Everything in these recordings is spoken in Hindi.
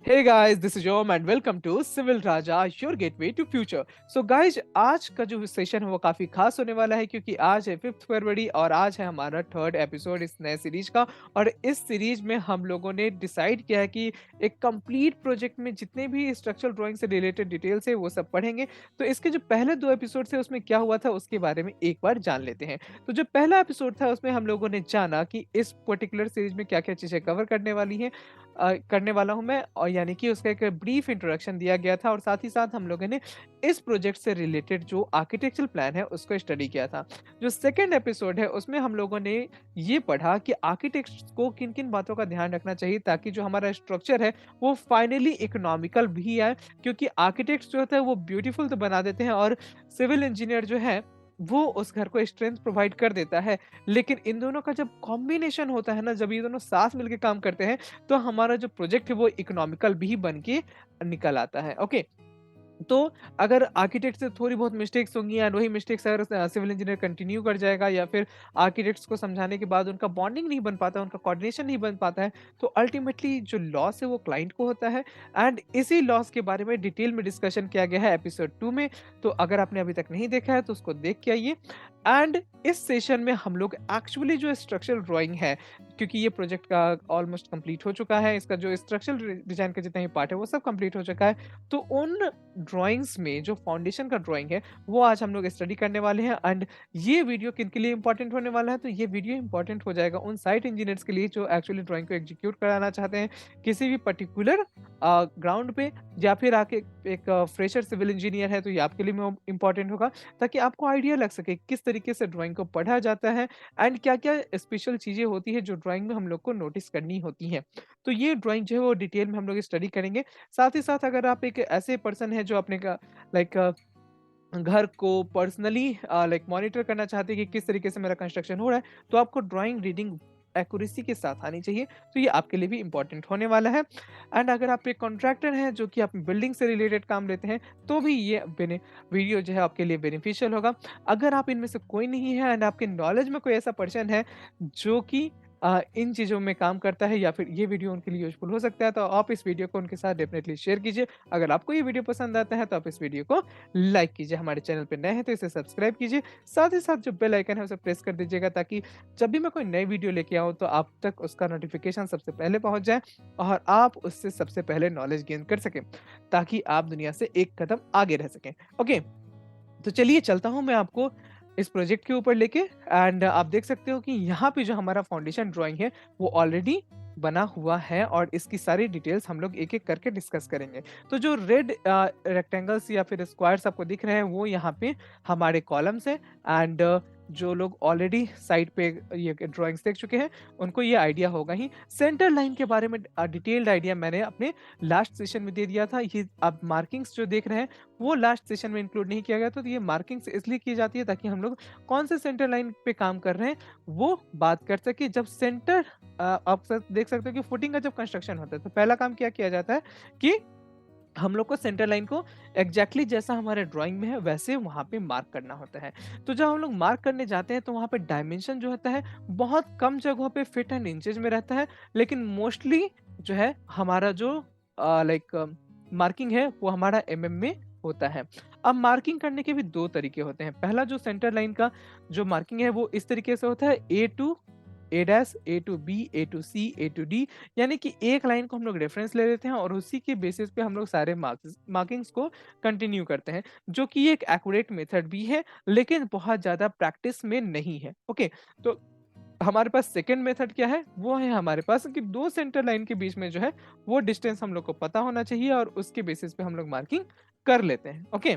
Hey guys, this is Om and welcome to Civil Raja, your gateway to future. So guys, आज का जो सेशन है वो काफी खास होने वाला है क्योंकि आज है 5 फरवरी और आज है हमारा थर्ड एपिसोड इस नए सीरीज का। और इस सीरीज में हम लोगों ने डिसाइड किया है कि एक कंप्लीट प्रोजेक्ट में जितने भी स्ट्रक्चरल ड्राइंग से रिलेटेड डिटेल्स है वो सब पढ़ेंगे। तो इसके जो पहले दो एपिसोड थे उसमें क्या हुआ था उसके बारे में एक बार जान लेते हैं। तो जो पहला एपिसोड था उसमें हम लोगों ने जाना कि इस पर्टिकुलर सीरीज में क्या क्या चीजें कवर करने वाली हैं, करने वाला हूँ मैं, और यानी कि उसका एक ब्रीफ इंट्रोडक्शन दिया गया था और साथ ही साथ हम लोगों ने इस प्रोजेक्ट से रिलेटेड जो आर्किटेक्चरल प्लान है उसको स्टडी किया था। जो सेकंड एपिसोड है उसमें हम लोगों ने ये पढ़ा कि आर्किटेक्ट्स को किन किन बातों का ध्यान रखना चाहिए ताकि जो हमारा स्ट्रक्चर है वो फाइनली इकोनॉमिकल भी आए, क्योंकि आर्किटेक्ट्स जो होता है वो ब्यूटीफुल तो बना देते हैं और सिविल इंजीनियर जो है वो उस घर को स्ट्रेंथ प्रोवाइड कर देता है। लेकिन इन दोनों का जब कॉम्बिनेशन होता है ना, जब ये दोनों साथ मिलके काम करते हैं तो हमारा जो प्रोजेक्ट है वो इकोनॉमिकल भी बन के निकल आता है। ओके, तो अगर आर्किटेक्ट से थोड़ी बहुत मिस्टेक्स होंगी एंड वही मिस्टेक्स अगर सिविल इंजीनियर कंटिन्यू कर जाएगा या फिर आर्किटेक्ट्स को समझाने के बाद उनका बॉन्डिंग नहीं बन पाता, उनका कोऑर्डिनेशन नहीं बन पाता है, तो अल्टीमेटली जो लॉस है वो क्लाइंट को होता है। एंड इसी लॉस के बारे में डिटेल में डिस्कशन किया गया है एपिसोड 2 में। तो अगर आपने अभी तक नहीं देखा है तो उसको देख के आइए। एंड इस सेशन में हम लोग एक्चुअली जो स्ट्रक्चरल ड्राइंग है, क्योंकि ये प्रोजेक्ट का ऑलमोस्ट कंप्लीट हो चुका है, इसका जो स्ट्रक्चरल डिजाइन का जितना भी पार्ट है वो सब कंप्लीट हो चुका है। तो उन ड्राइंग्स में जो फाउंडेशन का ड्राइंग है वो आज हम लोग स्टडी करने वाले हैं। एंड ये वीडियो किन के लिए इंपॉर्टेंट होने वाला है, तो ये वीडियो इंपॉर्टेंट हो जाएगा उन साइट इंजीनियर्स के लिए जो एक्चुअली ड्राइंग को एग्जीक्यूट कराना चाहते हैं किसी भी पर्टिकुलर ग्राउंड पे, या फिर आके एक फ्रेशर सिविल इंजीनियर है तो ये आपके लिए इंपॉर्टेंट होगा, ताकि आपको आइडिया लग सके किस तरीके से ड्राइंग को पढ़ा जाता है एंड क्या क्या स्पेशल चीजें होती है जो ड्राइंग में हम लोग को नोटिस करनी होती हैं। तो ये ड्राइंग जो है वो डिटेल में हम लोग स्टडी करेंगे। साथ ही साथ अगर आप एक ऐसे पर्सन है जो अपने का लाइक घर को पर्सनली लाइक मॉनिटर करना चाहते हैं कि किस तरीके से मेरा कंस्ट्रक्शन हो रहा है, तो आपको ड्राइंग रीडिंग एक्यूरेसी के साथ आनी चाहिए। तो ये आपके लिए भी इंपॉर्टेंट होने वाला है। एंड अगर आप एक कॉन्ट्रैक्टर हैं जो कि आप बिल्डिंग से रिलेटेड काम लेते हैं तो भी ये वीडियो जो है आपके लिए बेनिफिशियल होगा। अगर आप इनमें से कोई नहीं है एंड आपके नॉलेज में कोई ऐसा पर्सन है जो कि इन चीज़ों में काम करता है या फिर ये वीडियो उनके लिए यूज़फुल हो सकता है, तो आप इस वीडियो को उनके साथ डेफ़िनेटली शेयर कीजिए। अगर आपको ये वीडियो पसंद आता है तो आप इस वीडियो को लाइक कीजिए। हमारे चैनल पे नए हैं तो इसे सब्सक्राइब कीजिए। साथ ही साथ जो बेल आइकन है उसे प्रेस कर दीजिएगा ताकि जब भी मैं कोई नई वीडियो लेके आऊँ तो आप तक उसका नोटिफ़िकेशन सबसे पहले पहुँच जाए और आप उससे सबसे पहले नॉलेज गेन कर सकें, ताकि आप दुनिया से एक कदम आगे रह सकें। ओके, तो चलिए चलता हूँ मैं आपको इस प्रोजेक्ट के ऊपर लेके। एंड आप देख सकते हो कि यहाँ पे जो हमारा फाउंडेशन ड्राइंग है वो ऑलरेडी बना हुआ है और इसकी सारी डिटेल्स हम लोग एक-एक करके डिस्कस करेंगे। तो जो रेड रेक्टेंगल्स या फिर स्क्वायर्स आपको दिख रहे हैं वो यहाँ पे हमारे कॉलम्स हैं। एंड जो लोग ऑलरेडी साइट पे ये ड्राइंग्स देख चुके हैं उनको ये आइडिया होगा ही। सेंटर लाइन के बारे में डिटेल्ड आइडिया मैंने अपने लास्ट सेशन में दे दिया था। ये आप मार्किंग्स जो देख रहे हैं वो लास्ट सेशन में इंक्लूड नहीं किया गया, तो ये मार्किंग्स इसलिए की जाती है ताकि हम लोग कौन से सेंटर लाइन पे काम कर रहे हैं वो बात कर सके। जब सेंटर आप देख सकते हो कि फुटिंग का जब कंस्ट्रक्शन होता है तो पहला काम क्या किया जाता है कि हम लोग को सेंटर लाइन को एग्जैक्टली जैसा हमारे ड्राइंग में है वैसे वहां पे मार्क करना होता है। तो जब हम लोग मार्क करने जाते हैं तो वहां पे डायमेंशन जो होता है बहुत कम जगहों पे फीट एंड इंचेस में रहता है, लेकिन मोस्टली जो है हमारा जो लाइक मार्किंग है वो हमारा एमएम में होता है। अब मार्किंग करने के भी दो तरीके होते हैं। पहला जो सेंटर लाइन का जो मार्किंग है वो इस तरीके से होता है A to A dash, A to B, A to C, A to D, यानी कि एक लाइन को हम लोग रेफरेंस ले लेते हैं और उसी के बेसिस पे हम लोग सारे मार्किंग्स को कंटिन्यू करते हैं, जो कि एक एक्यूरेट मेथड भी है लेकिन बहुत ज़्यादा प्रैक्टिस में नहीं है। ओके, तो हमारे पास सेकंड मेथड क्या है, वो है हमारे पास कि दो सेंटर लाइन के बीच में जो है वो डिस्टेंस हम लोग को पता होना चाहिए और उसके बेसिस पे हम लोग मार्किंग कर लेते हैं। ओके,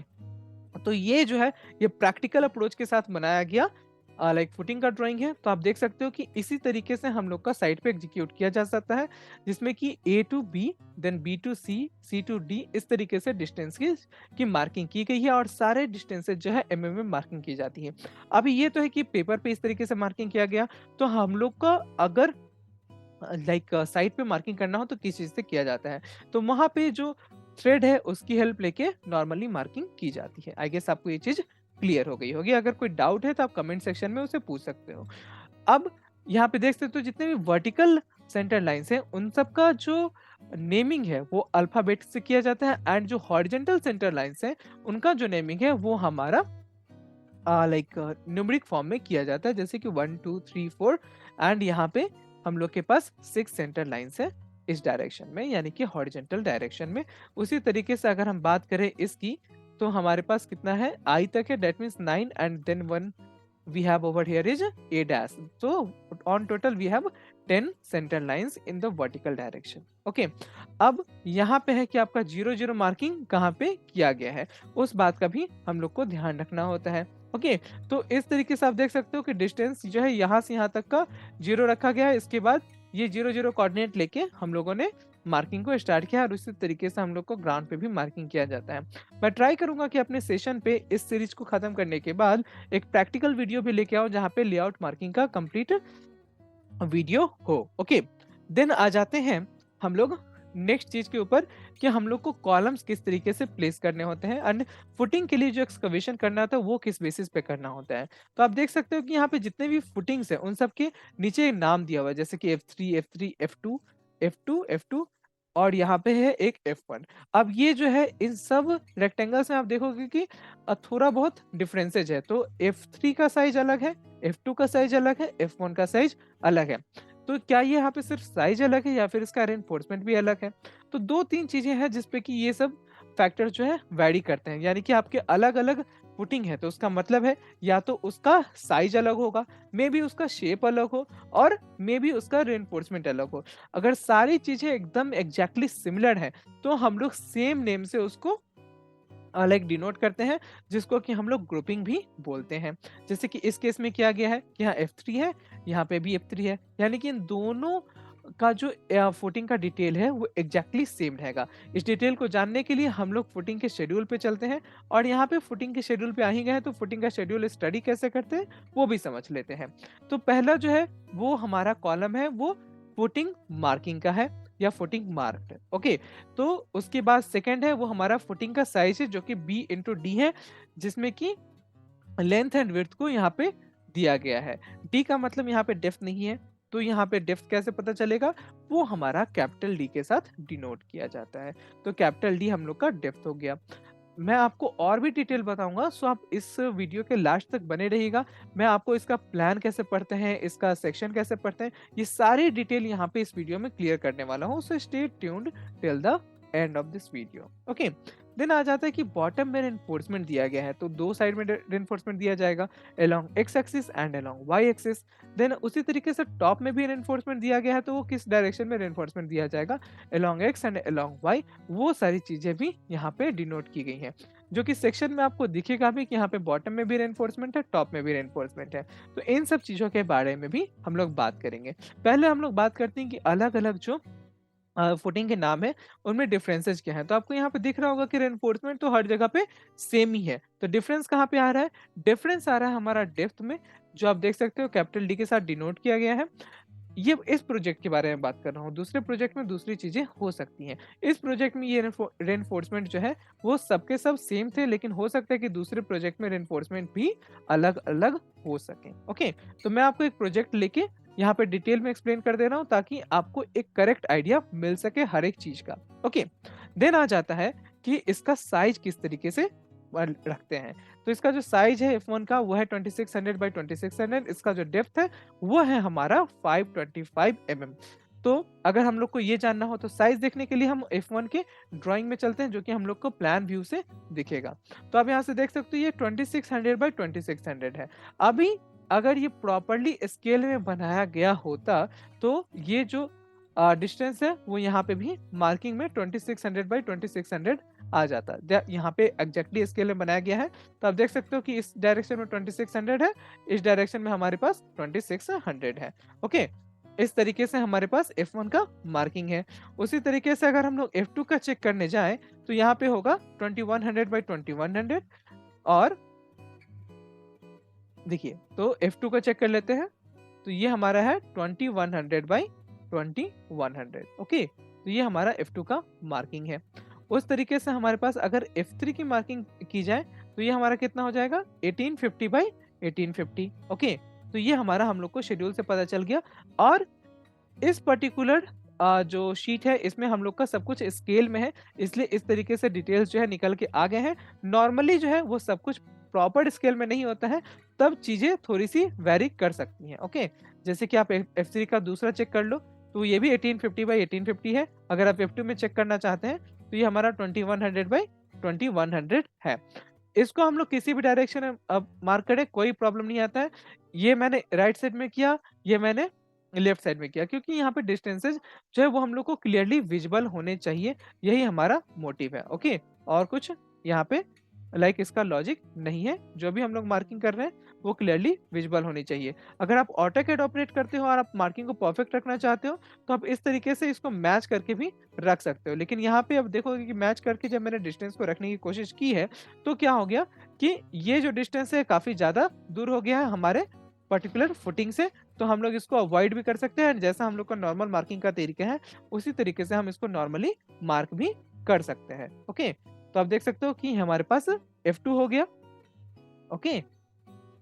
तो ये जो है ये प्रैक्टिकल अप्रोच के साथ बनाया गया लाइक फुटिंग का ड्राइंग है। तो आप देख सकते हो कि इसी तरीके से हम लोग का साइट पे एग्जीक्यूट किया जा सकता है, जिसमें कि A to B, then B to C, C to D, इस तरीके से डिस्टेंस की मार्किंग की गई है और सारे डिस्टेंसेस जो है एमएम में मार्किंग की जाती है। अभी ये तो है कि पेपर पे इस तरीके से मार्किंग किया गया, तो हम लोग का अगर लाइक साइट पे मार्किंग करना हो तो किस चीज़ से किया जाता है, तो वहाँ पे जो थ्रेड है उसकी हेल्प लेके नॉर्मली मार्किंग की जाती है। आई गेस आपको ये चीज़ क्लियर हो गई होगी। अगर कोई डाउट है तो आप कमेंट सेक्शन में उसे पूछ सकते हो। अब यहाँ पे देख सकते हो जितने भी वर्टिकल सेंटर लाइन्स हैं, उन सब का जो नेमिंग है वो अल्फ़ाबेट से किया जाता है एंड जो हॉरिज़ॉन्टल सेंटर लाइन्स हैं, उनका जो नेमिंग है वो हमारा लाइक न्यूमेरिक फॉर्म में किया जाता है, जैसे कि 1 2 3 4 एंड यहाँ पे हम लोग के पास 6 सेंटर लाइन्स है इस डायरेक्शन में, यानी कि हॉरिजॉन्टल डायरेक्शन में। उसी तरीके से अगर हम बात करें इसकी, तो हमारे पास कितना है, आई तक है, that means 9 and then 1 we have over here is a dash. So on total we have 10 center lines in the vertical direction. Okay. अब यहाँ पे है कि आपका 0 0 मार्किंग कहाँ पे किया गया है, उस बात का भी हम लोग को ध्यान रखना होता है। ओके तो इस तरीके से आप देख सकते हो कि डिस्टेंस जो है यहाँ से यहाँ तक का 0 रखा गया है। इसके बाद ये 0 0 कोऑर्डिनेट लेके हम लोगों ने मार्किंग को स्टार्ट किया और उसी तरीके से हम लोग को ग्राउंड पे भी मार्किंग किया जाता है। मैं ट्राई करूंगा कि अपने सेशन पे इस सीरीज को खत्म करने के बाद एक प्रैक्टिकल वीडियो भी लेके आओ जहाँ पे लेआउट मार्किंग का कंप्लीट वीडियो हो। ओके देन आ जाते हैं हम लोग नेक्स्ट चीज के ऊपर कि हम लोग को कॉलम्स किस तरीके से प्लेस करने होते हैं एंड फुटिंग के लिए जो एक्सकवेशन करना होता है वो किस बेसिस पे करना होता है। तो आप देख सकते हो कि यहाँ पे जितने भी फुटिंग्स हैं उन सब के नीचे नाम दिया हुआ है, जैसे कि F3 F3 F2 F2 F2 और यहाँ पे है एक F1। अब ये जो है इन सब रेक्टेंगल्स में आप देखोगे कि थोड़ा बहुत डिफरेंसेज है। तो F3 का साइज अलग है, F2 का साइज अलग है, F1 का साइज अलग है। तो क्या ये यहाँ पे सिर्फ साइज अलग है या फिर इसका रेनफोर्समेंट भी अलग है? तो 2-3 चीजें हैं जिसपे कि ये सब फैक्टर जो है वैरी करते हैं, यानी कि आपके अलग-अलग फुटिंग है तो उसका मतलब है या तो उसका साइज अलग होगा, मे बी उसका शेप अलग हो और मे बी उसका रेनफोर्समेंट अलग हो। अगर सारी चीजें एकदम एग्जैक्टली सिमिलर हैं तो हम लोग सेम नेम से उसको लाइक डिनोट करते हैं, जिसको कि हम लोग ग्रुपिंग भी बोलते हैं। जैसे कि इस केस में किया गया है कि यहाँ F3 है, यहाँ पे भी F3 है, यानी कि इन दोनों का जो फुटिंग का डिटेल है वो एग्जैक्टली सेम रहेगा। इस डिटेल को जानने के लिए हम लोग फुटिंग के शेड्यूल पे चलते हैं और यहाँ पे फुटिंग के शेड्यूल पे आ ही गए हैं तो फुटिंग का शेड्यूल स्टडी कैसे करते हैं वो भी समझ लेते हैं। तो पहला जो है वो हमारा कॉलम है वो फुटिंग मार्किंग का है या फुटिंग मार्क्ड। ओके तो उसके बाद सेकंड है वो हमारा फुटिंग का साइज है जो कि B/D है, जिसमें कि लेंथ एंड विड्थ को यहाँ पे दिया गया है। डी का मतलब यहाँ पे डेप्थ नहीं है, तो यहाँ पे डेप्थ कैसे पता चलेगा, वो हमारा कैपिटल डी के साथ डिनोट किया जाता है। तो कैपिटल डी हम लोग का डेप्थ हो गया। मैं आपको और भी डिटेल बताऊंगा, सो आप इस वीडियो के लास्ट तक बने रहिएगा। मैं आपको इसका प्लान कैसे पढ़ते हैं, इसका सेक्शन कैसे पढ़ते हैं, ये सारी डिटेल यहाँ पे इस वीडियो में क्लियर करने वाला हूँ। So stay tuned till the end of this video. Okay then आ जाता है कि बॉटम में रेनफोर्समेंट दिया गया है, तो दो साइड में रेनफोर्समेंट दिया जाएगा, along X axis and along Y axis. Then उसी तरीके से टॉप में भी रेनफोर्समेंट दिया गया है, तो वो किस डायरेक्शन में रेनफोर्समेंट दिया जाएगा, along X and along Y. वो सारी चीजें भी यहाँ पे डिनोट की गई हैं, जो कि सेक्शन में आपको दिखेगा भी कि यहाँ पे बॉटम में भी रेनफोर्समेंट है, टॉप में भी रेनफोर्समेंट है। तो इन सब चीजों के बारे में भी हम लोग बात करेंगे। पहले हम लोग बात करते हैं कि अलग अलग जो फुटिंग के नाम है उनमें डिफरेंसेस क्या हैं। तो आपको यहाँ पे दिख रहा होगा कि रेनफोर्समेंट तो हर जगह पे सेम ही है, तो डिफरेंस कहाँ पे आ रहा है, डिफरेंस आ रहा है हमारा डेप्थ में, जो आप देख सकते हो कैपिटल डी के साथ डिनोट किया गया है। ये इस प्रोजेक्ट के बारे में बात कर रहा हूँ, दूसरे प्रोजेक्ट में दूसरी चीजें हो सकती हैं। इस प्रोजेक्ट में ये रेनफोर्समेंट जो है वो सबके सब सेम थे, लेकिन हो सकता है कि दूसरे प्रोजेक्ट में रेनफोर्समेंट भी अलग अलग हो सके। ओके तो मैं आपको एक प्रोजेक्ट लेके यहाँ पे डिटेल में एक्सप्लेन कर दे रहा हूँ ताकि आपको एक करेक्ट आइडिया मिल सके हर एक चीज का। ओके देन आ जाता है कि इसका साइज किस तरीके से रखते हैं। तो इसका जो साइज है F1 का वो है 2600 बाई 2600। इसका जो डेप्थ है वो है हमारा 525 mm। तो अगर हम लोग को ये जानना हो तो साइज देखने के लिए हम F1 के ड्राइंग में चलते हैं, जो कि हम लोग को प्लान व्यू से दिखेगा। तो आप यहाँ से देख सकते हो ये 2600 बाई 2600 है। अभी अगर ये प्रॉपरली स्केल में बनाया गया होता तो ये जो डिस्टेंस है वो यहाँ पे भी मार्किंग में 2600 बाई 2600 आ जाता। यहाँ पे एग्जैक्टली स्केल में बनाया गया है, तो आप देख सकते हो कि इस डायरेक्शन में 2600 है, इस डायरेक्शन में हमारे पास 2600 है। ओके इस तरीके से हमारे पास F1 का मार्किंग है। उसी तरीके से अगर हम लोग F2 का चेक करने जाएं तो यहाँ पे होगा 2100 बाई 2100। और देखिए तो F2 का चेक कर लेते हैं, तो ये हमारा है 2100 बाई 2100। ओके तो ये हमारा F2 का मार्किंग है। उस तरीके से हमारे पास अगर F3 की मार्किंग की जाए तो ये हमारा कितना हो जाएगा 1850 बाई 1850। ओके तो ये हमारा हम लोग को शेड्यूल से पता चल गया। और इस पर्टिकुलर जो शीट है इसमें हम लोग का सब कुछ स्केल में है, इसलिए इस तरीके से डिटेल्स जो है निकल के आ गए हैं। नॉर्मली जो है वो सब कुछ प्रॉपर स्केल में नहीं होता है, तब चीज़ें थोड़ी-सी वैरी कर सकती हैं, ओके? जैसे कि आप F3 का दूसरा चेक कर लो, तो ये भी 1850 बाय 1850 है। अगर आप F2 में चेक करना चाहते हैं, तो ये हमारा 2100 बाय 2100 है। इसको हम लोग किसी भी डायरेक्शन में मार्क करें, कोई प्रॉब्लम नहीं आता है। ये मैंने राइट साइड में किया, ये मैंने लेफ्ट साइड में किया, क्योंकि यहाँ पे डिस्टेंसेस जो है वो हम लोग को क्लियरली विजिबल होने चाहिए, यही हमारा मोटिव है, ओके? और कुछ यहाँ पे इसका लॉजिक नहीं है, जो भी हम लोग मार्किंग कर रहे हैं वो क्लियरली विजिबल होनी चाहिए। अगर आप ऑटोकैड ऑपरेट करते हो और आप मार्किंग को परफेक्ट रखना चाहते हो, तो आप इस तरीके से इसको मैच करके भी रख सकते हो। लेकिन यहाँ पे अब देखोगे कि मैच करके जब मैंने डिस्टेंस को रखने की कोशिश की है, तो क्या हो गया कि ये जो डिस्टेंस है काफ़ी ज़्यादा दूर हो गया है हमारे पर्टिकुलर फुटिंग से, तो हम लोग इसको अवॉइड भी कर सकते हैं। एंड जैसा हम लोग का नॉर्मल मार्किंग का तरीका है, उसी तरीके से हम इसको नॉर्मली मार्क भी कर सकते हैं, ओके? तो आप देख सकते हो कि हमारे पास F2 हो गया, ओके?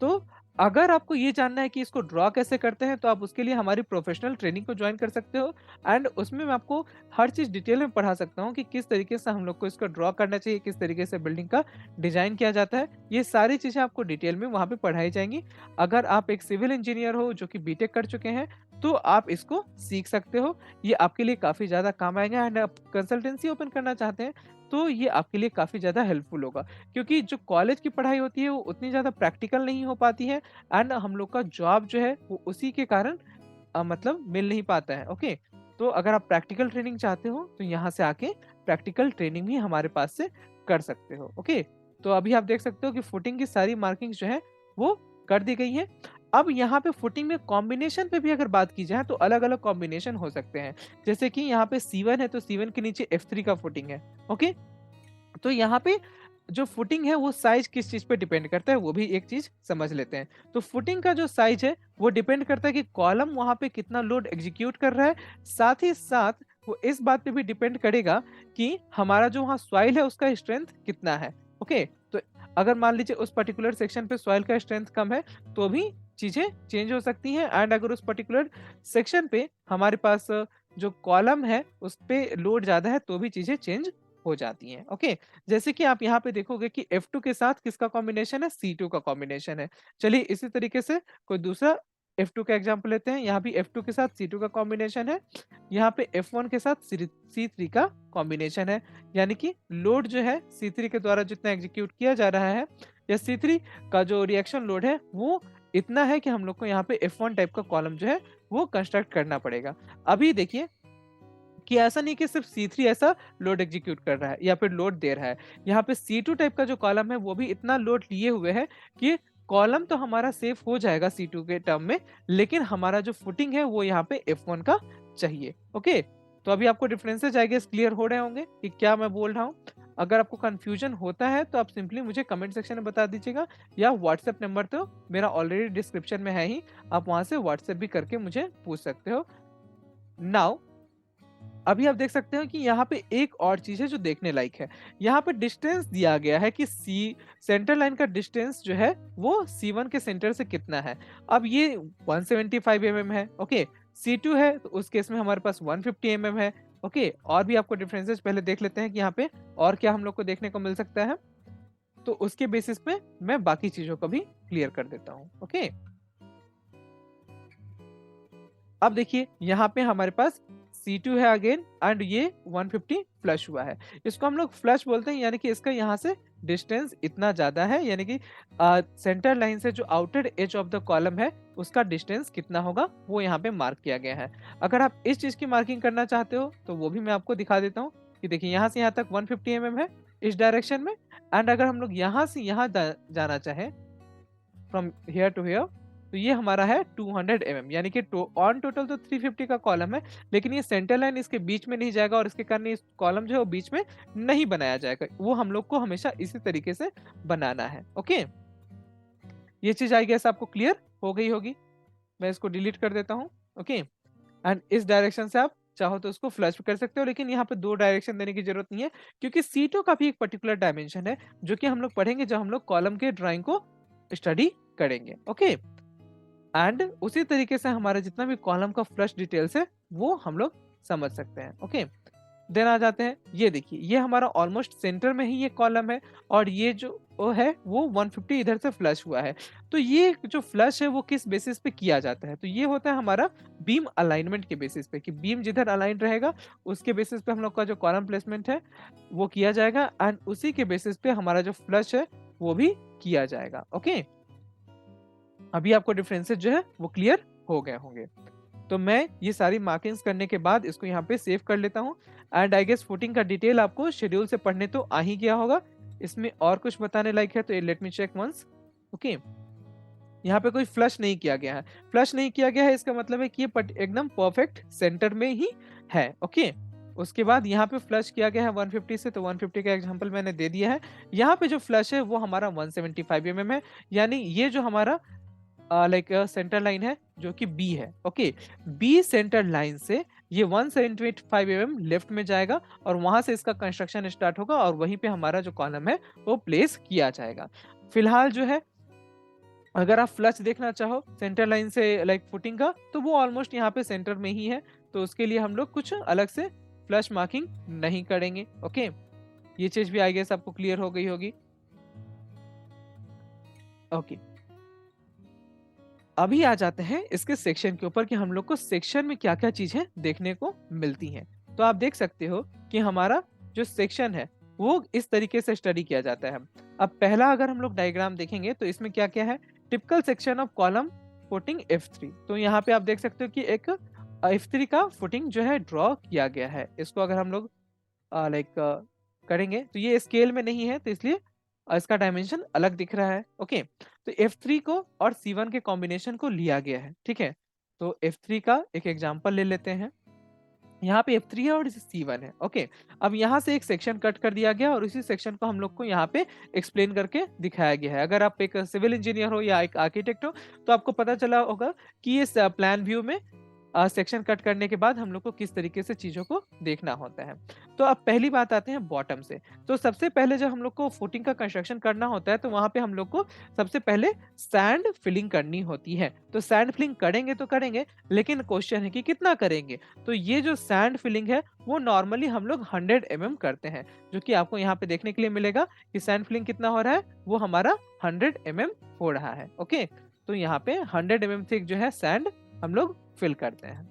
तो अगर आपको ये जानना है कि इसको ड्रॉ कैसे करते हैं, तो आप उसके लिए हमारी प्रोफेशनल ट्रेनिंग को जॉइन कर सकते हो। एंड उसमें मैं आपको हर चीज़ डिटेल में पढ़ा सकता हूँ कि किस तरीके से हम लोग को इसको ड्रॉ करना चाहिए, किस तरीके से बिल्डिंग का डिज़ाइन किया जाता है। ये सारी चीज़ें आपको डिटेल में वहाँ पे पढ़ाई जाएँगी। अगर आप एक सिविल इंजीनियर हो जो कि बीटेक कर चुके हैं, तो आप इसको सीख सकते हो। ये आपके लिए काफ़ी ज़्यादा काम आएगा। एंड आप कंसल्टेंसी ओपन करना चाहते हैं, तो ये आपके लिए काफ़ी ज़्यादा हेल्पफुल होगा। क्योंकि जो कॉलेज की पढ़ाई होती है वो उतनी ज़्यादा प्रैक्टिकल नहीं हो पाती है, एंड हम लोग का जॉब जो है वो उसी के कारण मतलब मिल नहीं पाता है, ओके? तो अगर आप प्रैक्टिकल ट्रेनिंग चाहते हो, तो यहाँ से आके प्रैक्टिकल ट्रेनिंग भी हमारे पास से कर सकते हो, ओके? तो अभी आप देख सकते हो कि फुटिंग की सारी मार्किंग्स जो है वो कर दी गई हैं। अब यहाँ पे फुटिंग में कॉम्बिनेशन पे भी अगर बात की जाए, तो अलग-अलग कॉम्बिनेशन हो सकते हैं। जैसे कि यहाँ पे C1 है, तो C1 के नीचे F3 का फुटिंग है, ओके? तो यहाँ पे जो फुटिंग है वो साइज़ किस चीज़ पे डिपेंड करता है, वो भी एक चीज़ समझ लेते हैं। तो फुटिंग का जो साइज़ है वो डिपेंड करता है कि कॉलम वहाँ पे कितना लोड एग्ज़ीक्यूट कर रहा है। साथ ही साथ वो इस बात पे भी डिपेंड करेगा कि हमारा जो वहाँ सॉइल है उसका स्ट्रेंथ कितना है। ओके? तो अगर मान लीजिए उस पर्टिकुलर सेक्शन पे सॉइल का स्ट्रेंथ कम है, तो भी चीज़ें चेंज हो सकती हैं। एंड अगर उस पर्टिकुलर सेक्शन पे हमारे पास जो कॉलम है उस पे लोड ज़्यादा है, तो भी चीज़ें चेंज हो जाती हैं। ओके? जैसे कि आप यहाँ पे देखोगे कि F2 के साथ किसका कॉम्बिनेशन है, C2 का कॉम्बिनेशन है। चलिए इसी तरीके से कोई दूसरा F2 का एग्जांपल लेते हैं। यहाँ भी F2 के साथ C2 का कॉम्बिनेशन है। यहाँ पे F1 के साथ C3 का कॉम्बिनेशन है। यानी कि लोड जो है C3 के द्वारा जितना एग्जीक्यूट किया जा रहा है, या C3 का जो रिएक्शन लोड है वो इतना है कि हम लोग को यहाँ पे F1 टाइप का कॉलम जो है वो कंस्ट्रक्ट करना पड़ेगा। अभी देखिए कि ऐसा नहीं कि सिर्फ C3 ऐसा लोड एग्जीक्यूट कर रहा है या फिर लोड दे रहा है। यहाँ पे C2 टाइप का जो कॉलम है वो भी इतना लोड लिए हुए है कि कॉलम तो हमारा सेफ हो जाएगा C2 के टर्म में, लेकिन हमारा जो फुटिंग है वो यहाँ पे F1 का चाहिए। ओके? तो अभी आपको डिफरेंसेस आई गेस क्लियर हो रहे होंगे कि क्या मैं बोल रहा हूँ। अगर आपको कन्फ्यूजन होता है तो आप सिंपली मुझे कमेंट सेक्शन में बता दीजिएगा, या व्हाट्सएप नंबर तो मेरा ऑलरेडी डिस्क्रिप्शन में है ही, आप वहाँ से व्हाट्सएप भी करके मुझे पूछ सकते हो। नाउ अभी आप देख सकते हो कि यहाँ पे एक और चीज़ है जो देखने लायक है। यहाँ पे डिस्टेंस दिया गया है कि सेंटर लाइन का डिस्टेंस जो है वो C1 के सेंटर से कितना है। अब ये 175 है, ओके। C2 है तो उस केस में हमारे पास 150 है, ओके। और भी आपको डिफरेंसेस पहले देख लेते हैं कि यहाँ पे और क्या हम लोग को देखने को मिल सकता है। तो उसके बेसिस पे मैं बाकी चीज़ों को भी क्लियर कर देता हूँ, ओके। अब देखिए यहाँ पे हमारे पास C2 है अगेन, एंड ये 150 फ्लश हुआ है। इसको हम लोग फ्लश बोलते हैं, यानी कि इसका यहाँ से डिस्टेंस इतना ज़्यादा है, यानी कि सेंटर लाइन से जो outer as of the column है उसका डिस्टेंस कितना होगा वो यहाँ पे मार्क किया गया है। अगर आप इस चीज़ की मार्किंग करना चाहते हो तो वो भी मैं आपको दिखा देता हूँ कि देखिए यहाँ से यहाँ तक 150 है इस डायरेक्शन में। एंड अगर हम लोग यहाँ से यहाँ जाना चाहें फ्रॉम हियर टू हियर, तो ये हमारा है 200 यानी कि ऑन टोटल तो 350 का कॉलम है, लेकिन ये सेंटर लाइन इसके बीच में नहीं जाएगा और इसके कारण इस कॉलम जो है वो बीच में नहीं बनाया जाएगा। वो हम लोग को हमेशा इसी तरीके से बनाना है, ओके। ये चीज आई गेस आपको क्लियर हो गई होगी। मैं इसको डिलीट कर देता हूँ, ओके। एंड इस डायरेक्शन से आप चाहो तो उसको फ्लश भी कर सकते हो, लेकिन यहाँ पे दो डायरेक्शन देने की जरूरत नहीं है, क्योंकि सीटों का भी एक पर्टिकुलर डायमेंशन है जो कि हम लोग पढ़ेंगे जब हम लोग कॉलम के ड्राइंग को स्टडी करेंगे, ओके। एंड उसी तरीके से हमारा जितना भी कॉलम का फ्लश डिटेल्स है वो हम लोग समझ सकते हैं। ओके, देन आ जाते हैं, ये देखिए ये हमारा ऑलमोस्ट सेंटर में ही ये कॉलम है और ये जो वो है वो 150 इधर से फ्लश हुआ है। तो ये जो फ्लश है वो किस बेसिस पे किया जाता है? तो ये होता है हमारा बीम अलाइनमेंट के बेसिस पे, कि बीम जिधर अलाइन रहेगा उसके बेसिस पे हम लोग का जो कॉलम प्लेसमेंट है वो किया जाएगा एंड उसी के बेसिस पे हमारा जो फ्लश है वो भी किया जाएगा। ओके, अभी आपको डिफरेंसेस जो है वो क्लियर हो गए होंगे। तो मैं ये सारी मार्किंग्स करने के बाद इसको यहाँ पे सेव कर लेता हूँ एंड आई गेस फुटिंग का डिटेल आपको शेड्यूल से पढ़ने तो आ ही गया होगा। इसमें और कुछ बताने लायक है तो let me check once. Okay, यहाँ पे कोई फ्लश नहीं किया गया है। फ्लश नहीं किया गया है इसका मतलब है कि ये एकदम परफेक्ट सेंटर में ही है। ओके, उसके बाद यहाँ पे फ्लश किया गया है 150 से, तो 150 का एग्जांपल मैंने दे दिया है। यहाँ पे जो फ्लश है वो हमारा 175 mm है, यानी ये जो हमारा लाइक सेंटर लाइन है जो कि बी है। ओके, बी सेंटर लाइन से ये 175 mm लेफ्ट में जाएगा और वहां से इसका कंस्ट्रक्शन स्टार्ट होगा और वहीं पे हमारा जो कॉलम है वो प्लेस किया जाएगा। फिलहाल जो है अगर आप फ्लश देखना चाहो सेंटर लाइन से लाइक फुटिंग का, तो वो ऑलमोस्ट यहाँ पे सेंटर में ही है, तो उसके लिए हम लोग कुछ अलग से फ्लश मार्किंग नहीं करेंगे। ओके, ये चीज भी आई गेस आपको क्लियर हो गई होगी। ओके, अभी आ जाते हैं इसके सेक्शन के ऊपर कि हम लोग को सेक्शन में क्या क्या चीजें देखने को मिलती हैं। तो आप देख सकते हो कि हमारा जो सेक्शन है वो इस तरीके से स्टडी किया जाता है। अब पहला अगर हम लोग डायग्राम देखेंगे तो इसमें क्या क्या है, typical section of column footing F3। तो यहाँ पे आप देख सकते हो कि एक F3 का फुटिंग जो है ड्रॉ किया गया है। इसको अगर हम लोग लाइक करेंगे तो ये स्केल में नहीं है, तो इसलिए इसका डायमेंशन अलग दिख रहा है। ओके, तो F3 को और C1 के कॉम्बिनेशन को लिया गया है। ठीक है, तो F3 का एक एग्जांपल ले लेते हैं। यहाँ पे F3 है और C1 है। ओके, अब यहाँ से एक सेक्शन कट कर दिया गया और उसी सेक्शन को हम लोग को यहाँ पे एक्सप्लेन करके दिखाया गया है। अगर आप एक सिविल इंजीनियर हो या एक आर्किटेक्ट हो तो आपको पता चला होगा कि इस प्लान व्यू में सेक्शन कट करने के बाद हम लोग को किस तरीके से चीजों को देखना होता है। तो अब पहली बात आते हैं बॉटम से। तो सबसे पहले जब हम लोग को फुटिंग का कंस्ट्रक्शन करना होता है तो वहां पे हम लोग को सबसे पहले सैंड फिलिंग करनी होती है। तो सैंड फिलिंग करेंगे तो करेंगे, लेकिन क्वेश्चन है कि कितना करेंगे। तो ये जो सैंड फिलिंग है वो नॉर्मली हम लोग 100 mm करते हैं, जो कि आपको यहाँ पे देखने के लिए मिलेगा कि सैंड फिलिंग कितना हो रहा है, वो हमारा 100 mm हो रहा है। ओके, तो यहाँ पे 100 mm थिक जो है सैंड हम लोग फिल करते हैं।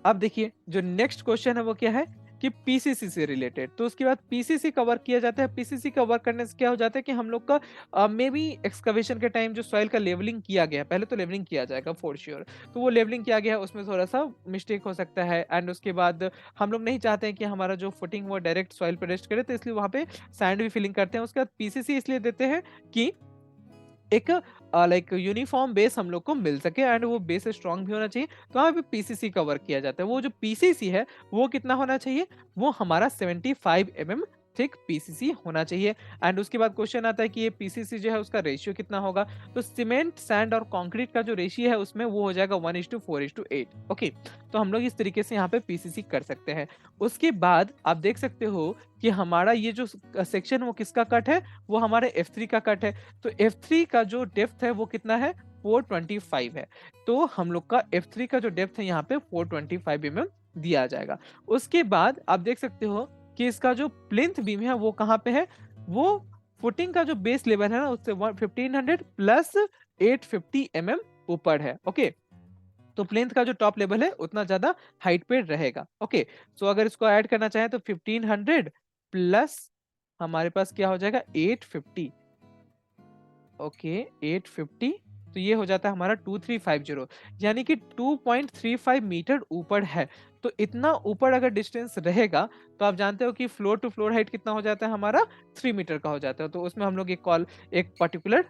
अब देखिए जो नेक्स्ट क्वेश्चन है वो क्या है कि पीसीसी से रिलेटेड। तो उसके बाद पीसीसी कवर किया जाता है। पीसीसी कवर करने से क्या हो जाता है कि हम लोग का मे बी एक्सकवेशन के टाइम जो सॉइल का लेवलिंग किया गया, पहले तो लेवलिंग किया जाएगा फॉर श्योर। तो वो लेवलिंग किया गया है उसमें थोड़ा सा मिस्टेक हो सकता है एंड उसके बाद हम लोग नहीं चाहते हैं कि हमारा जो फुटिंग वो डायरेक्ट सॉइल पर रेस्ट करे, तो इसलिए वहां पे सैंड भी फिलिंग करते हैं। उसके बाद पीसीसी इसलिए देते हैं कि एक लाइक यूनिफॉर्म बेस हम लोग को मिल सके एंड वो बेस स्ट्रांग भी होना चाहिए, तो वहाँ पे पीसीसी का वर्क किया जाता है। वो जो पीसीसी है वो कितना होना चाहिए, वो हमारा 75 mm थिक पीसीसी होना चाहिए। एंड उसके बाद क्वेश्चन आता है कि ये पीसीसी जो है उसका रेशियो कितना होगा। तो सीमेंट सैंड और कंक्रीट का जो रेशियो है उसमें वो हो जाएगा 1:4:8। ओके, तो हम लोग इस तरीके से यहाँ पे पीसीसी कर सकते हैं। उसके बाद आप देख सकते हो कि हमारा ये जो सेक्शन वो किसका कट है, वो हमारे F3 का कट है। तो F3 का जो डेप्थ है वो कितना है, 425 है। तो हम लोग का F3 का जो डेप्थ है यहाँ पे 425 mm दिया जाएगा। उसके बाद आप देख सकते हो कि इसका जो प्लिंथ बीम है वो कहाँ पे है, वो फुटिंग का जो बेस लेवल है ना उससे 1500 प्लस 850 mm ऊपर है। ओके, तो प्लेन्थ का जो टॉप लेवल है उतना ज्यादा हाइट पे रहेगा। ओके, सो अगर इसको ऐड करना चाहें तो 1500 प्लस हमारे पास क्या हो जाएगा 850। ओके, 850, तो ये हो जाता है हमारा 2350, यानी कि 2.35 मीटर ऊपर है। तो इतना ऊपर अगर डिस्टेंस रहेगा तो आप जानते हो कि फ्लोर टू फ्लोर हाइट कितना हो जाता है हमारा 3 मीटर का हो जाता है। तो उसमें हम लोग एक पर्टिकुलर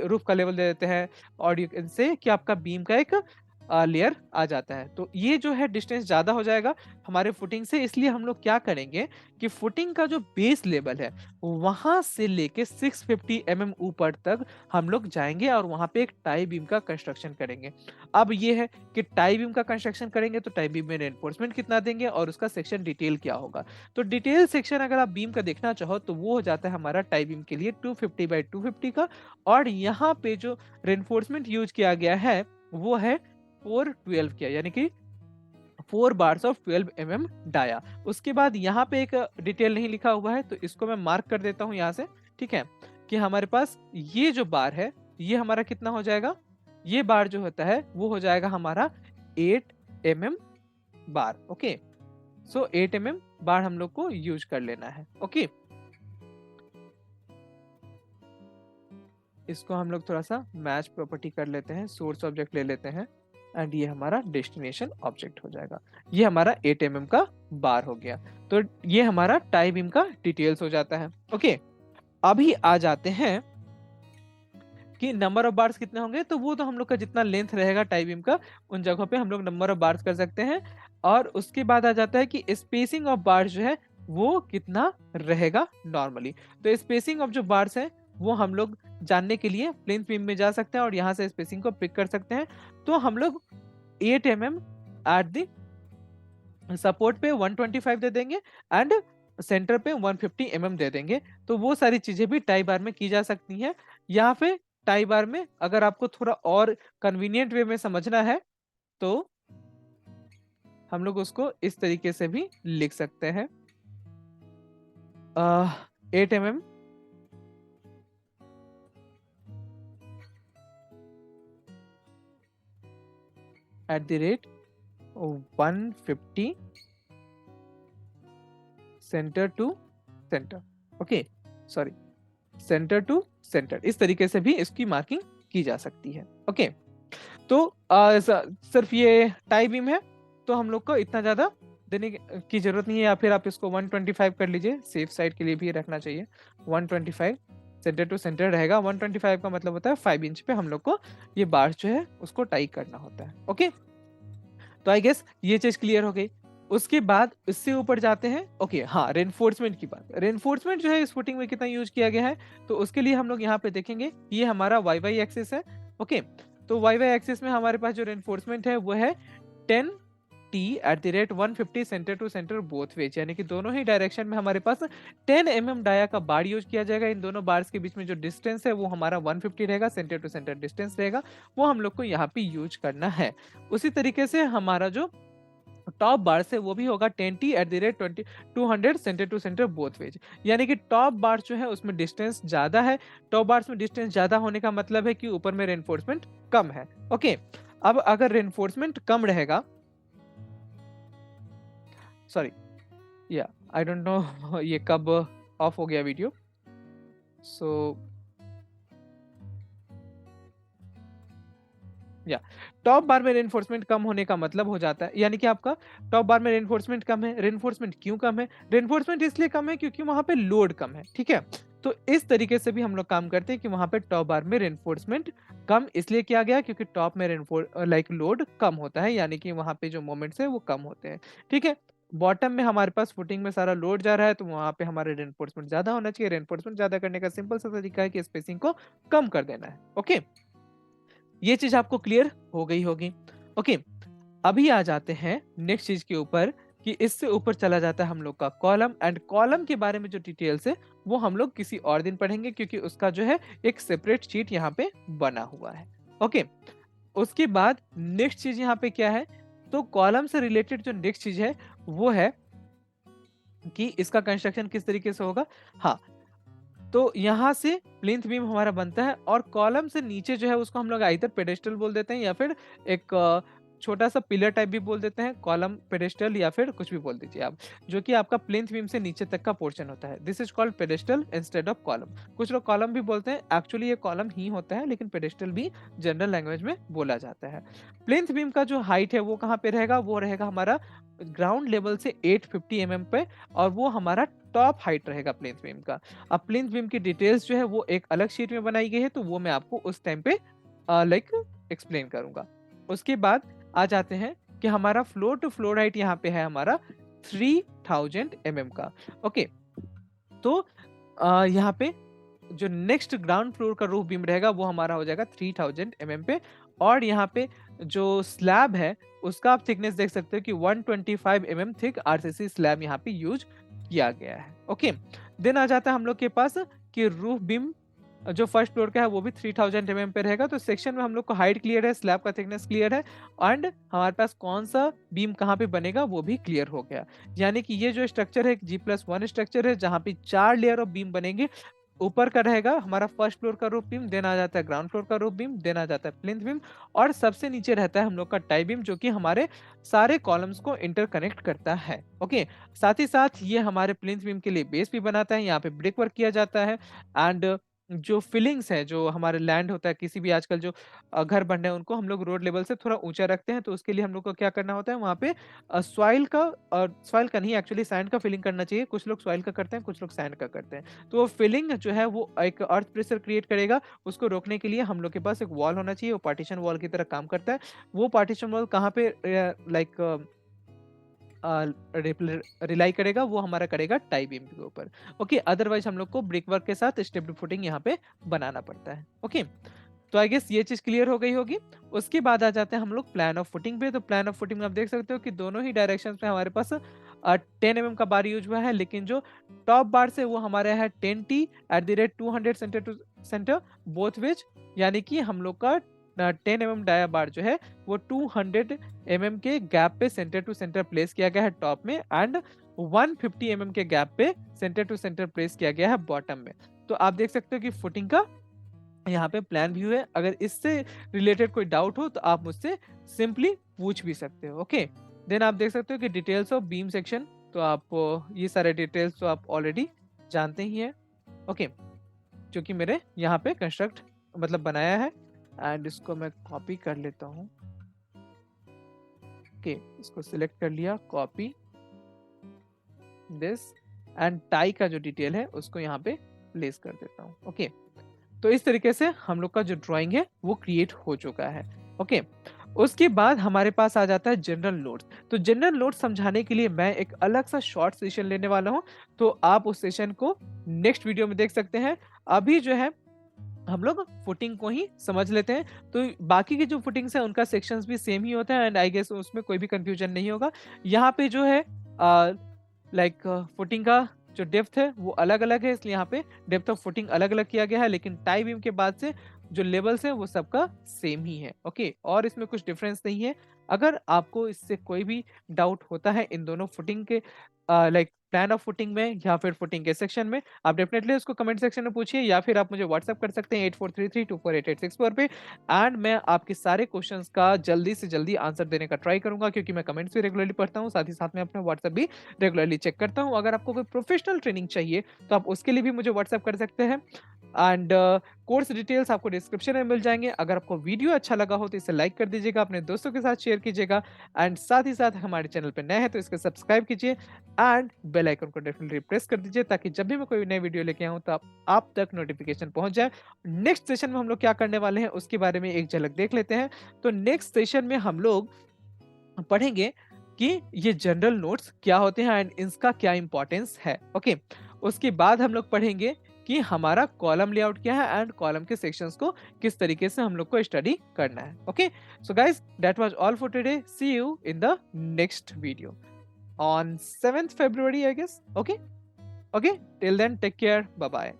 रूफ का लेवल दे देते हैं और यू कैन से कि आपका बीम का एक लेयर आ जाता है। तो ये जो है डिस्टेंस ज्यादा हो जाएगा हमारे फुटिंग से, इसलिए हम लोग क्या करेंगे कि फुटिंग का जो बेस लेवल है वहां से लेके 650 mm ऊपर तक हम लोग जाएंगे और वहां पे एक टाई बीम का कंस्ट्रक्शन करेंगे। अब ये है कि टाई बीम का कंस्ट्रक्शन करेंगे तो टाई बीम में रेनफोर्समेंट कितना देंगे और उसका सेक्शन डिटेल क्या होगा। तो डिटेल सेक्शन अगर आप बीम का देखना चाहो तो वो हो जाता है हमारा टाई बीम के लिए 250 by 250 का। और यहाँ पे जो रेनफोर्समेंट यूज किया गया है वो है 412 किया, यानी कि 4 बार्स ऑफ 12 डाया। उसके बाद यहाँ पे एक डिटेल नहीं लिखा हुआ है, तो इसको मैं मार्क कर देता हूँ यहाँ से, ठीक है, कि हमारे पास ये जो बार है ये हमारा कितना हो जाएगा, ये बार जो होता है वो हो जाएगा हमारा 8 बार। ओके, सो 8 बार हम लोग को यूज कर लेना है। ओके, इसको हम लोग थोड़ा सा मैच प्रॉपर्टी कर लेते हैं, सोर्स ऑब्जेक्ट ले लेते हैं एंड ये हमारा डेस्टिनेशन ऑब्जेक्ट हो जाएगा। ये हमारा 8 का बार हो गया। तो ये हमारा टाई बीम का डिटेल्स हो जाता है। ओके, अभी आ जाते हैं कि नंबर ऑफ बार्स कितने होंगे, तो वो तो हम लोग का जितना लेंथ रहेगा टाई बीम का, उन जगहों पे हम लोग नंबर ऑफ बार्स कर सकते हैं। और उसके बाद आ जाता है कि स्पेसिंग ऑफ बार्स जो है वो कितना रहेगा नॉर्मली। तो स्पेसिंग ऑफ जो बार्स है वो हम लोग जानने के लिए प्लेन बीम में जा सकते हैं और यहाँ से स्पेसिंग को पिक कर सकते हैं। तो हम लोग 8 एट द सपोर्ट पे 125 दे देंगे एंड सेंटर पे 150 दे देंगे। तो वो सारी चीजें भी टाई बार में की जा सकती हैं। यहाँ पे टाई बार में अगर आपको थोड़ा और कन्वीनियंट वे में समझना है तो हम लोग उसको इस तरीके से भी लिख सकते हैं, 8 at the rate 150 centre to centre. Okay, sorry, centre to centre, इस तरीके से भी इसकी मार्किंग की जा सकती है। ओके, तो सिर्फ ये टाई बीम है तो हम लोग को इतना ज्यादा देने की जरूरत नहीं है, या फिर आप इसको 125 कर लीजिए, सेफ साइड के लिए भी रखना चाहिए। 125 सेंटर टू सेंटर रहेगा। 125 का मतलब होता है 5 इंच पे हम लोग को ये बार जो है उसको टाई करना होता है। ओके, तो आई गेस ये चीज क्लियर हो गई। उसके बाद इससे ऊपर जाते हैं। ओके, हाँ, रेनफोर्समेंट की बात। रेनफोर्समेंट जो है इस फुटिंग में कितना यूज किया गया है, तो उसके लिए हम लोग यहाँ पे देखेंगे, ये हमारा वाई वाई एक्सिस है। ओके, तो वाई वाई एक्सिस में हमारे पास जो रेनफोर्समेंट है वो है 10 T at the rate 150 centre to centre both ways, यानी कि दोनों ही डायरेक्शन में हमारे पास 10 डाया का बार यूज किया जाएगा। इन दोनों बार्स के बीच में जो डिस्टेंस है वो हमारा 150 रहेगा, सेंटर टू सेंटर डिस्टेंस रहेगा, वो हम लोग को यहाँ पे यूज करना है। उसी तरीके से हमारा जो टॉप बार से वो भी होगा 10t at the rate 200 centre to centre both ways, यानी कि टॉप बार जो है उसमें डिस्टेंस ज्यादा है। टॉप बार्स में डिस्टेंस ज्यादा होने का मतलब है कि ऊपर में रेनफोर्समेंट कम है। ओके, अब अगर रेनफोर्समेंट कम रहेगा, सॉरी, या आई डोंट नो ये कब ऑफ हो गया वीडियो, सो या टॉप बार में रेनफोर्समेंट कम होने का मतलब हो जाता है, यानी कि आपका टॉप बार में रेनफोर्समेंट कम है। रेनफोर्समेंट क्यों कम है? रेनफोर्समेंट इसलिए कम है क्योंकि वहां पे लोड कम है, ठीक है। तो इस तरीके से भी हम लोग काम करते हैं कि वहां पे टॉप बार में रेनफोर्समेंट कम इसलिए किया गया क्योंकि टॉप में लोड कम होता है, यानी कि वहां पे जो मोमेंट्स है वो कम होते हैं, ठीक है। बॉटम में हमारे पास फुटिंग में सारा लोड जा रहा है तो वहां पे हमारे रेनफोर्समेंट ज्यादा होना चाहिए। रेनफोर्समेंट ज्यादा करने का सिंपल सा तरीका है कि स्पेसिंग को कम कर देना है। ओके, ये चीज आपको क्लियर हो गई होगी। ओके, अभी आ जाते हैं नेक्स्ट चीज के ऊपर कि इससे ऊपर चला जाता है हम लोग का कॉलम, एंड कॉलम के बारे में जो डिटेल्स है वो हम लोग किसी और दिन पढ़ेंगे क्योंकि उसका जो है एक सेपरेट शीट यहाँ पे बना हुआ है। ओके, उसके बाद नेक्स्ट चीज यहाँ पे क्या है, तो कॉलम से रिलेटेड जो नेक्स्ट चीज है वो है कि इसका कंस्ट्रक्शन किस तरीके से होगा। हाँ, तो यहाँ से प्लिंथ बीम हमारा बनता है और कॉलम से नीचे जो है उसको हम लोग आइदर पेडेस्टल बोल देते हैं या फिर एक छोटा सा पिलर टाइप भी बोल देते हैं, कॉलम पेडेस्टल या फिर कुछ भी बोल दीजिए आप, जो कि आपका प्लिंथ बीम से नीचे तक का पोर्शन होता है। This is called pedestal instead of column. कुछ लोग कॉलम भी बोलते हैं, एक्चुअली ये कॉलम ही होता है लेकिन पेडेस्टल भी जनरल लैंग्वेज में बोला जाता है। प्लिंथ बीम का जो हाइट है वो कहाँ पे रहेगा, वो रहेगा हमारा ग्राउंड लेवल से 850 पे, और वो हमारा टॉप हाइट रहेगा प्लिंथ बीम का। अब प्लिंथ बीम की डिटेल्स जो है वो एक अलग शीट में बनाई गई है, तो वो मैं आपको उस टाइम पे लाइक एक्सप्लेन करूंगा। उसके बाद आ जाते हैं कि हमारा फ्लोर टू फ्लोर हाइट यहाँ पे है हमारा 3000 का। ओके, तो यहाँ पे जो नेक्स्ट ग्राउंड फ्लोर का रूफ बीम रहेगा वो हमारा हो जाएगा 3000 पे, और यहाँ पे जो स्लैब है उसका आप थिकनेस देख सकते हो कि 125 थिक आरसीसी स्लैब यहाँ पे यूज किया गया है। ओके, देन आ जाता है हम लोग के पास कि रूफ बीम जो फर्स्ट फ्लोर का है वो भी 3000 पे रहेगा। तो सेक्शन में हम लोग को हाइट क्लियर है, स्लैब का थिकनेस क्लियर है एंड हमारे पास कौन-सा बीम कहाँ पे बनेगा वो भी क्लियर हो गया। यानी कि ये जो स्ट्रक्चर है एक G+1 स्ट्रक्चर है जहाँ पे 4 लेयर ऑफ बीम बनेंगे। ऊपर का रहेगा हमारा फर्स्ट फ्लोर का रूफ बीम, देन आ जाता है ग्राउंड फ्लोर का रूफ बीम, देन आ जाता है प्लिंथ बीम और सबसे नीचे रहता है हम लोग का टाई बीम जो कि हमारे सारे कॉलम्स को इंटरकनेक्ट करता है। ओके, साथ ही साथ ये हमारे प्लिंथ बीम के लिए बेस भी बनाता है। यहाँ पे ब्रिक वर्क किया जाता है एंड जो फिलिंग्स है, जो हमारे लैंड होता है, किसी भी आजकल जो घर बन रहे हैं उनको हम लोग रोड लेवल से थोड़ा ऊंचा रखते हैं, तो उसके लिए हम लोग को क्या करना होता है वहाँ पे सॉइल का नहीं, एक्चुअली सैंड का फिलिंग करना चाहिए। कुछ लोग सॉइल का करते हैं, कुछ लोग सैंड का करते हैं। तो वो फिलिंग जो है वो एक अर्थ प्रेशर क्रिएट करेगा। उसको रोकने के लिए हम लोग के पास एक वॉल होना चाहिए, वो पार्टीशन वॉल की तरह काम करता है। वो पार्टीशन वॉल कहाँ पे लाइक रिलाई करेगा, वो हमारा करेगा टाई बीम के ऊपर। ओके, अदरवाइज हम लोग को ब्रिक वर्क के साथ स्टेप्ड फुटिंग यहाँ पे बनाना पड़ता है। ओके, तो आई गेस ये चीज क्लियर हो गई होगी। उसके बाद आ जाते हैं हम लोग प्लान ऑफ फुटिंग पे। तो प्लान ऑफ फुटिंग में आप देख सकते हो कि दोनों ही डायरेक्शन में हमारे पास 10 का बार यूज हुआ है, लेकिन जो टॉप बार से वो हमारे है 10T at the rate 200 centre to centre both which, यानी कि हम लोग का 10 डाया बार जो है वो 200 के गैप पे सेंटर टू सेंटर प्लेस किया गया है टॉप में एंड 150 के गैप पे सेंटर टू सेंटर प्लेस किया गया है बॉटम में। तो आप देख सकते हो कि फुटिंग का यहाँ पे प्लान व्यू है। अगर इससे रिलेटेड कोई डाउट हो तो आप मुझसे सिंपली पूछ भी सकते हो। ओके, देन आप देख सकते हो कि डिटेल्स ऑफ बीम सेक्शन। तो आप ये सारे डिटेल्स तो आप ऑलरेडी जानते ही हैं। ओके, जो कि मेरे यहाँ पे कंस्ट्रक्ट मतलब बनाया है एंड इसको मैं कॉपी कर लेता हूँ। ओके, इसको सिलेक्ट कर लिया, कॉपी दिस एंड टाई का जो डिटेल है उसको यहाँ पे प्लेस कर देता हूँ। ओके, तो इस तरीके से हम लोग का जो ड्राइंग है वो क्रिएट हो चुका है। ओके, उसके बाद हमारे पास आ जाता है जनरल नोट्स। तो जनरल नोट्स समझाने के लिए मैं एक अलग सा शॉर्ट सेशन लेने वाला हूँ, तो आप उस सेशन को नेक्स्ट वीडियो में देख सकते हैं। अभी जो है हम लोग फुटिंग को ही समझ लेते हैं। तो बाकी के जो फुटिंग्स है उनका सेक्शंस भी सेम ही होता है एंड आई गेस उसमें कोई भी कंफ्यूजन नहीं होगा। यहाँ पे जो है लाइक फुटिंग का जो डेप्थ है वो अलग-अलग है, इसलिए यहाँ पे डेप्थ ऑफ फुटिंग अलग-अलग किया गया है, लेकिन टाई बीम के बाद से जो लेवल्स हैं वो सबका सेम ही है। ओके, और इसमें कुछ डिफरेंस नहीं है। अगर आपको इससे कोई भी डाउट होता है इन दोनों फुटिंग के लाइक प्लान ऑफ फुटिंग में या फिर फुटिंग के सेक्शन में, आप डेफिनेटली उसको कमेंट सेक्शन में पूछिए या फिर आप मुझे व्हाट्सएप कर सकते हैं 8433248864 पे एंड मैं आपके सारे क्वेश्चंस का जल्दी से जल्दी आंसर देने का ट्राई करूंगा, क्योंकि मैं कमेंट्स भी रेगुलरली पढ़ता हूँ, साथ ही साथ मैं अपना व्हाट्सएप भी रेगुलरली चेक करता हूँ। अगर आपको कोई प्रोफेशनल ट्रेनिंग चाहिए तो आप उसके लिए भी मुझे व्हाट्सएप कर सकते हैं एंड कोर्स डिटेल्स आपको डिस्क्रिप्शन में मिल जाएंगे। अगर आपको वीडियो अच्छा लगा हो तो इसे लाइक कर दीजिएगा, अपने दोस्तों के साथ शेयर कीजिएगा एंड साथ ही साथ हमारे चैनल पर नए हैं तो इसको सब्सक्राइब कीजिए एंड बेल आइकन को डेफिनेटली प्रेस कर दीजिए, ताकि जब भी मैं कोई नई वीडियो लेके आऊँ तो आप तक नोटिफिकेशन पहुंच जाए। नेक्स्ट सेशन में हम लोग क्या करने वाले हैं उसके बारे में एक झलक देख लेते हैं। तो नेक्स्ट सेशन में हम लोग पढ़ेंगे कि ये जनरल नोट्स क्या होते हैं एंड इसका क्या इंपॉर्टेंस है। ओके, उसके बाद हम लोग पढ़ेंगे कि हमारा कॉलम लेआउट क्या है एंड कॉलम के सेक्शंस को किस तरीके से हम लोग को स्टडी करना है। Okay, so guys that was all for today, see you in the next video on 7th February, I guess. Okay, okay, till then, take care, bye bye.